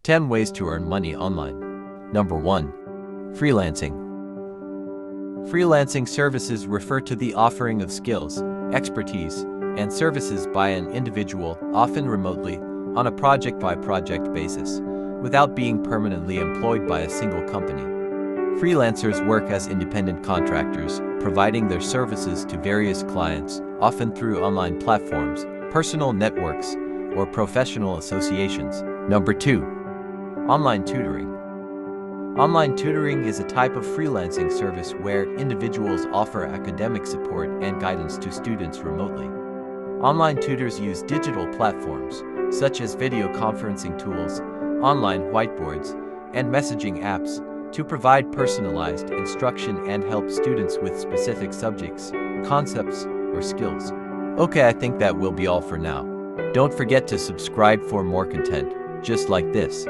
10 ways to earn money online. Number 1. Freelancing. Freelancing services refer to the offering of skills, expertise, and services by an individual, often remotely, on a project-by-project basis, without being permanently employed by a single company. Freelancers work as independent contractors, providing their services to various clients, often through online platforms, personal networks, or professional associations. Number 2. Online tutoring. Online tutoring is a type of freelancing service where individuals offer academic support and guidance to students remotely. Online tutors use digital platforms, such as video conferencing tools, online whiteboards, and messaging apps, to provide personalized instruction and help students with specific subjects, concepts, or skills. Okay, I think that will be all for now. Don't forget to subscribe for more content, just like this.